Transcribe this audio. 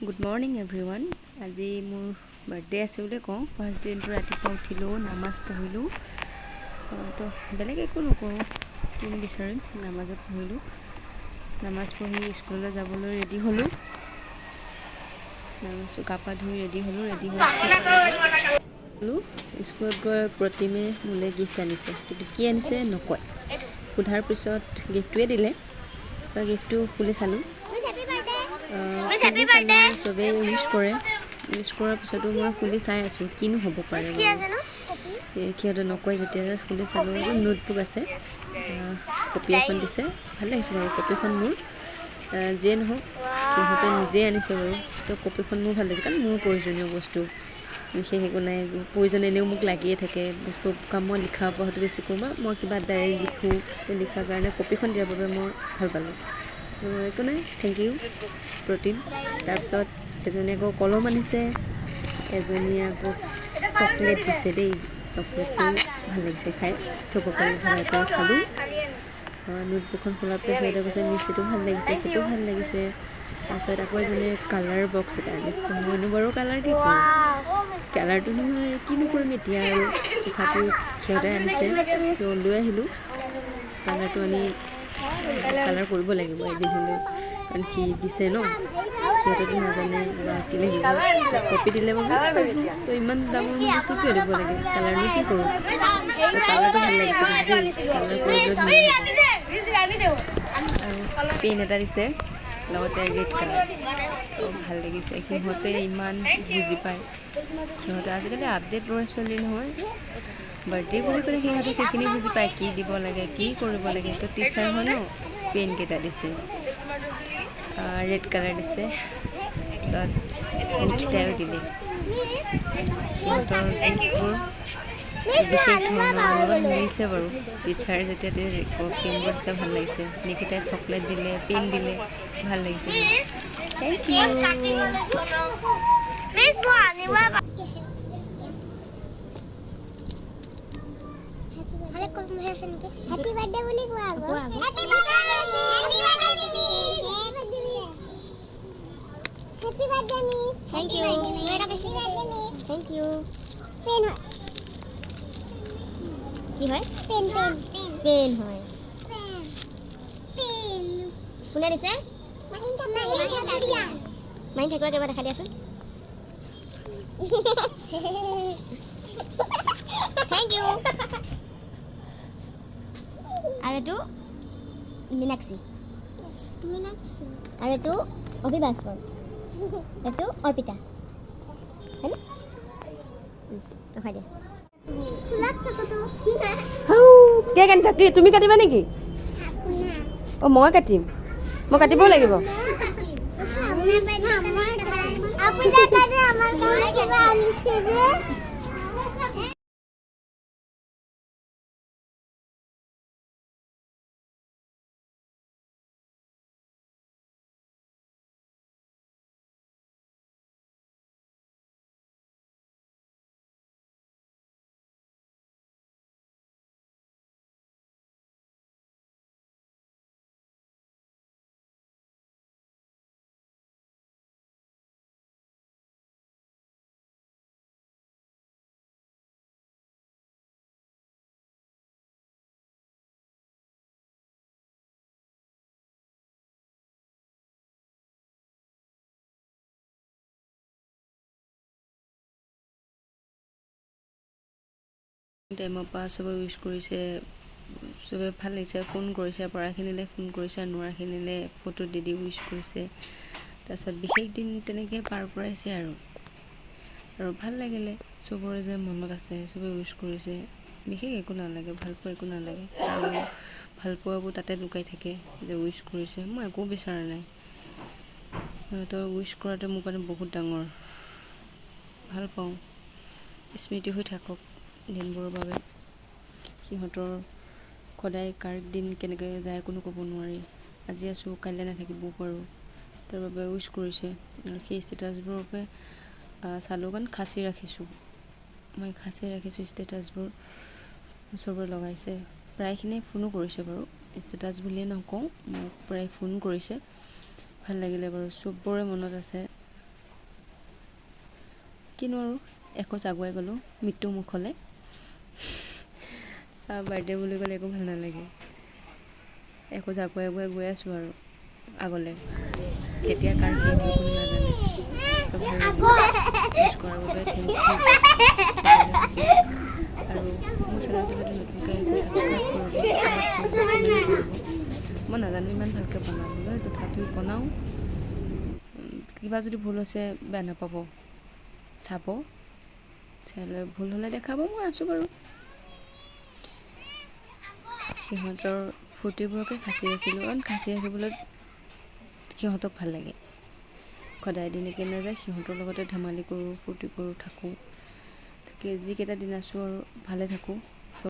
Good morning everyone. আজি মোৰ birthday আছে বুলি কওঁ। ফাৰ্ষ্ট দিনটো ৰাতিপুৱা উঠিলোঁ, নামাজ পঢ়িলোঁ। তো বেলেগ একো নকৰোঁ, কিনো বিচাৰিম, নামাজত পঢ়িলোঁ। নামাজ পঢ়ি স্কুললৈ যাবলৈ ৰেডি হ'লোঁ। গা পা ধুই ৰেডি হ'লোঁ। স্কুলত গৈ প্ৰতিমে মোলৈ গিফ্ট আনিছে, কিন্তু কি আনিছে নকয়। সোধাৰ পিছত গিফ্টটোৱে দিলে। গিফ্টটো খুলি চালোঁ। চবেই ইউজ কৰে, ইউজ কৰাৰ পিছতো মই খুলি চাই আছোঁ কিনো হ'ব পাৰে। সিহঁতে নকয় যেতিয়া খুলি চালোঁ। নোটবুক আছে, কপি এখন দিছে, ভাল লাগিছে বাৰু কপিখন মোৰ। যিয়ে নহওক সিহঁতে নিজেই আনিছে বাৰু, তো কপিখন মোৰ ভাল লাগিছে, কাৰণ মোৰ প্ৰয়োজনীয় বস্তু বিশেষ একো নাই। প্ৰয়োজন এনেও মোক লাগিয়ে থাকে বস্তু কাম। মই লিখা পঢ়াটো বেছি কৰোঁ, বা মই কিবা ডায়েৰী লিখোঁ, লিখাৰ কাৰণে কপিখন দিয়াৰ বাবে মই ভাল পালোঁ। একো নাই, থেংক ইউ প্ৰতিম। তাৰপিছত এজনীয়ে আকৌ কলম আনিছে, এজনীয়ে আকৌ চকলেট দিছে দেই। চকলেটটো ভাল লাগিছে খাই, থ'ব পাৰি ভৰাই কৰি খালোঁ। নোটবুকখন খোলাৰ পিছত সিহঁতে কৈছে মিষ্টিটো ভাল লাগিছে, সেইটো ভাল লাগিছে। তাৰপিছত আকৌ এজনীয়ে কালাৰ বক্স এটা আনিছে। মইনো বাৰু কালাৰ কি কৰোঁ, কালাৰটো নহয় কিনো কৰিম এতিয়া, আৰু তথাপিও সিহঁতে আনিছে তো লৈ আহিলোঁ। কালাৰটো আনি কালাৰ কৰিব লাগিব এদিন হ'লেও, কাৰণ কি দিছে ন, সিহঁতেতো নাজানে বা কি লাগিব। কপি দিলে বাৰু তো ইমান ডাঙৰ বস্তু কিয় দিব লাগে, কালাৰনো কি কৰোঁ। কালাৰটো ভাল লাগিছে দেই, কালাৰ কৰিবলৈ আৰু পেন এটা দিছে লগতে ৰেড কালাৰ, তো ভাল লাগিছে। সিহঁতে ইমান বুজি পায়, সিহঁতে আজিকালি আপডেট ল'ৰা ছোৱালী নহয়। বাৰ্থডে বুলি ক'লে সিহঁতে সেইখিনি বুজি পায়, কি দিব লাগে, কি কৰিব লাগে। তো টিচাৰ হয় ন, পেনকেইটা দিছে, ৰেড কালাৰ দিছে। তাৰপিছত নিকিতায়ো দিলে। সিহঁতৰ গিফ্টবোৰ বিশেষ ধৰণৰ লগত মিলিছে বাৰু। টিচাৰ যেতিয়া পেনবোৰ দিছে ভাল লাগিছে। নিকিতাই চকলেট দিলে, পেন দিলে, ভাল লাগিছে। Thank U. Happy birthday বুলি কোৱা আকৌ। Happy birthday miss. Thank you. Thank you. Pen হয়। কি হয়? Pen হয়। Pen. কোনে দিছে? মাইন ঠাকুৰ এবাৰ দেখা দিয়াচোন। Thank you. আৰু এইটো মীনাক্ষী, আৰু এইটো অভিভাস্কৰ, এইটো অৰ্পিতা, হয়নে? ৰখাই দিয়া। কেক আনিছা, কি তুমি কাটিবা নেকি? অঁ মই কাটিম, মই কাটিবও লাগিব। টাইমৰ পৰা চবে উইচ কৰিছে, চবে ভাল লাগিছে। ফোন কৰিছে, পঢ়াখিনিলে ফোন কৰিছে, নোৱাৰাখিনিলে ফটো দি উইচ কৰিছে। তাৰপিছত বিশেষ দিন তেনেকৈ পাৰ কৰাইছে আৰু ভাল লাগিলে। চবৰে যে মনত আছে, চবে উইচ কৰিছে, বিশেষ একো নালাগে, ভালপোৱা একো নালাগে। আৰু ভালপোৱাবোৰ তাতে লুকাই থাকে যে উইচ কৰিছে। মই একো বিচৰা নাই, সিহঁতৰ উইচ কৰাটো মোৰ কাৰণে বহুত ডাঙৰ। ভাল পাওঁ, স্মৃতি হৈ থাকক দিনবোৰৰ বাবে। সিহঁতৰ সদায় কাৰ দিন কেনেকৈ যায় কোনো ক'ব নোৱাৰি। আজি আছোঁ, কাইলৈ নাথাকিবও পাৰোঁ, তাৰ বাবে উইচ কৰিছে। আৰু সেই ষ্টেটাছবোৰৰ বাবে চালোঁ, কাৰণ খাচী ৰাখিছোঁ, মই খাচী ৰাখিছোঁ। ষ্টেটাছবোৰ চবৰে লগাইছে, প্ৰায়খিনিয়ে ফোনো কৰিছে বাৰু। ষ্টেটাছ বুলিয়ে নকওঁ, মোক প্ৰায় ফোন কৰিছে। ভাল লাগিলে বাৰু, চবৰে মনত আছে। কিনো আৰু এখোজ আগুৱাই গ'লোঁ মৃত্যু মুখলৈ। বাৰ্থডে বুলি ক'লে একো ভাল নালাগে, এখোজ আগুৱাই আগুৱাই গৈ আছোঁ আৰু আগলৈ। কেতিয়া কাৰ কি হয় কোনো নাজানে। তো ভাল লাগিল উইছ কৰাৰ বাবে, থেংক ইউ। আৰু মোৰ চেনেলটো যদি নতুনকৈ আহিছে ছাবস্ক্ৰাইব কৰিব, লাইক কৰিব, কমেণ্ট কৰিব। মই নাজানো ইমান ভালকৈ বনাবলৈ, তথাপিও বনাওঁ। কিবা যদি ভুল হৈছে বেয়া নাপাব, চাব, চেনেলত ভুল হ'লে দেখাব, মই আছোঁ বাৰু। সিহঁতৰ ফূৰ্তিবোৰকে সাঁচি ৰাখিলোঁ, কাৰণ সাঁচি ৰাখিবলৈ সিহঁতক ভাল লাগে। সদায় দিন একে নাযায়, সিহঁতৰ লগতে ধেমালি কৰোঁ, ফূৰ্তি কৰোঁ, থাকোঁ। তাকে যিকেইটা দিন আছোঁ আৰু ভালে থাকোঁ।